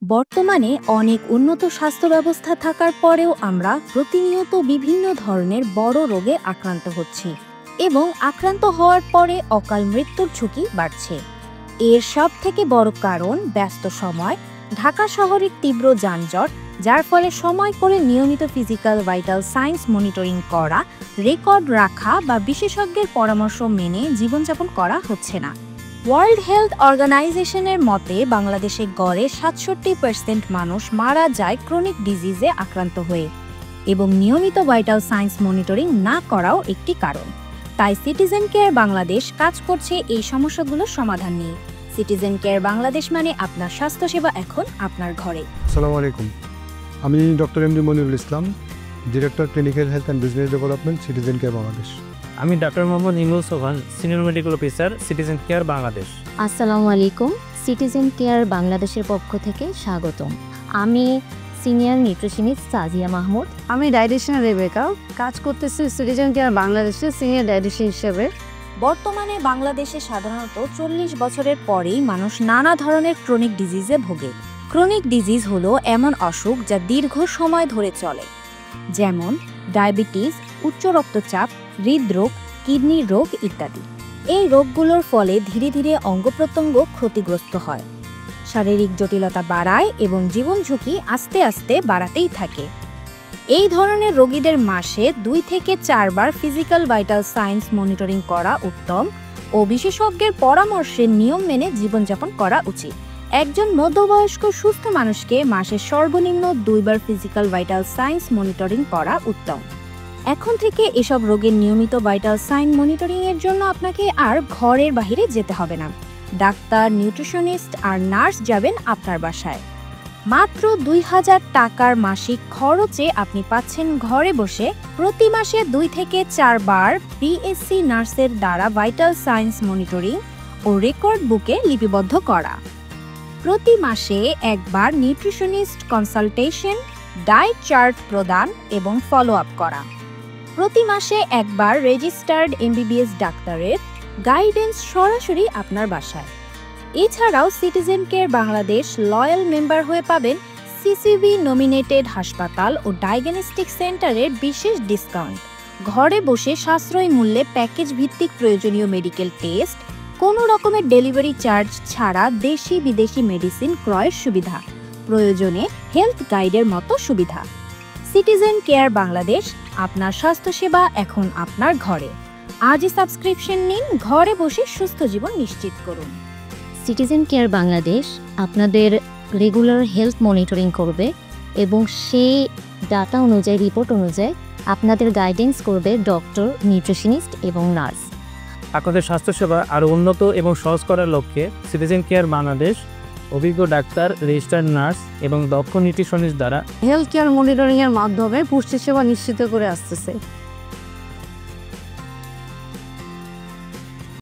বর্তমানে অনেক উন্নত স্বাস্থ্য ব্যবস্থা থাকার পরেও আমরা প্রতিনিয়ত বিভিন্ন ধরনের বড় রোগে আক্রান্ত হচ্ছি এবং আক্রান্ত হওয়ার পরে অকাল মৃত্যুর ঝুঁকি বাড়ছে। এর সব থেকে বড় কারণ ব্যস্ত সময়, ঢাকা শহরের তীব্র যানজট, যার ফলে সময় করে নিয়মিত ফিজিক্যাল ভাইটাল সাইন্স মনিটরিং করা, রেকর্ড রাখা বা বিশেষজ্ঞের পরামর্শ মেনে জীবনযাপন করা হচ্ছে না। ওয়ার্ল্ড হেলথ অর্গানাইজেশনের মতে বাংলাদেশে গড়ে ৬৭% মানুষ মারা যায় ক্রনিক ডিজিজে আক্রান্ত হয়ে, এবং নিয়মিত ভাইটাল সাইন্স মনিটরিং না করাও একটি কারণ। তাই সিটিজেন কেয়ার বাংলাদেশ কাজ করছে এই সমস্যাগুলোর সমাধান নিয়ে। সিটিজেন কেয়ার বাংলাদেশ মানে আপনার স্বাস্থ্যসেবা এখন আপনার ঘরে। আসসালামু আলাইকুম, আমি doctor MD Monirul Islam, director clinical health and business development, citizen care Bangladesh. আমি ডাক্তার Mohammad Imrul Sohan, senior medical officer, citizen care Bangladesh. আসসালামু আলাইকুম, সিটিজেন কেয়ার বাংলাদেশের পক্ষ থেকে স্বাগতম। আমি সিনিয়র নিউট্রিশনিস্ট সাজিয়া মাহমুদ। আমি ডায়েটিশিয়ান রেবেকা, কাজ করতেছি সিটিজেন কেয়ার বাংলাদেশের সিনিয়র ডায়েটিশিয়ান হিসেবে। বর্তমানে বাংলাদেশে সাধারণত ৪০ বছরের পরেই মানুষ নানা ধরনের ক্রনিক ডিজিজে ভোগে। ক্রনিক ডিজিজ হলো এমন অসুখ যা দীর্ঘ সময় ধরে চলে, যেমন ডায়াবেটিস, উচ্চ রক্তচাপ, হৃদরোগ, কিডনির রোগ ইত্যাদি। এই রোগগুলোর ফলে ধীরে ধীরে অঙ্গ প্রত্যঙ্গ ক্ষতিগ্রস্ত হয়, শারীরিক জটিলতা বাড়ায় এবং জীবন ঝুঁকি আস্তে আস্তে বাড়াতেই থাকে। এই ধরনের রোগীদের মাসে 2 থেকে 4 বার ফিজিক্যাল ভাইটাল সাইন্স মনিটরিং করা উত্তম ও বিশেষজ্ঞের পরামর্শে নিয়ম মেনে জীবনযাপন করা উচিত। একজন মধ্যবয়স্ক সুস্থ মানুষকে মাসে সর্বনিম্ন 2 বার ফিজিক্যাল ভাইটাল সাইন্স মনিটরিং করা উত্তম। এখন থেকে এসব রোগের নিয়মিত ভাইটাল সাইন মনিটরিং এর জন্য আপনাকে আর ঘরের বাইরে যেতে হবে না। ডাক্তার, নিউট্রিশনিস্ট আর নার্স যাবেন আপনার বাসায়। মাত্র 2000 টাকার মাসিক খরচে আপনি পাচ্ছেন ঘরে বসে প্রতি মাসে 2 থেকে 4 বার পিএসসি নার্সের দ্বারা ভাইটাল সাইন্স মনিটরিং ও রেকর্ড বুকে লিপিবদ্ধ করা। প্রতি মাসে একবার নিউট্রিশনিস্ট কনসালটেশন, ডায়েট চার্ট প্রদান এবং ফলো আপ করা। প্রতি মাসে একবার রেজিস্টার্ড এমবিবিএস ডাক্তারের গাইডেন্স সরাসরি আপনার বাসায়। এছাড়াও citizen care Bangladesh loyal member হয়ে পাবেন সিসিবি নমিনেটেড হাসপাতাল ও ডায়াগনস্টিক সেন্টারের বিশেষ ডিসকাউন্ট, ঘরে বসে সাশ্রয়ী মূল্যে প্যাকেজ ভিত্তিক প্রয়োজনীয় মেডিকেল টেস্ট, কোনো রকমের ডেলিভারি চার্জ ছাড়া দেশি বিদেশি মেডিসিন ক্রয়ের সুবিধা, প্রয়োজনে হেলথ গাইডের মতো সুবিধা। সিটিজেন কেয়ার বাংলাদেশ, আপনার স্বাস্থ্যসেবা এখন আপনার ঘরে। আজই সাবস্ক্রিপশন নিন, ঘরে বসে সুস্থ জীবন নিশ্চিত করুন। সিটিজেন কেয়ার বাংলাদেশ আপনাদের রেগুলার হেলথ মনিটরিং করবে এবং সেই ডাটা অনুযায়ী, রিপোর্ট অনুযায়ী আপনাদের গাইডেন্স করবে ডক্টর, নিউট্রিশনিস্ট এবং নার্স। আপনাদের স্বাস্থ্যসেবা আরও উন্নত এবং সহজ করার লক্ষ্যে সিটিজেন কেয়ার বাংলাদেশ অভিজ্ঞ ডাক্তার, রেজিস্টার্ড নার্স এবং দক্ষ নিউট্রিশনিস্ট দ্বারা হেলথ কেয়ার মনিটরিং এর মাধ্যমে পুষ্টি সেবা নিশ্চিত করে আসতেছে।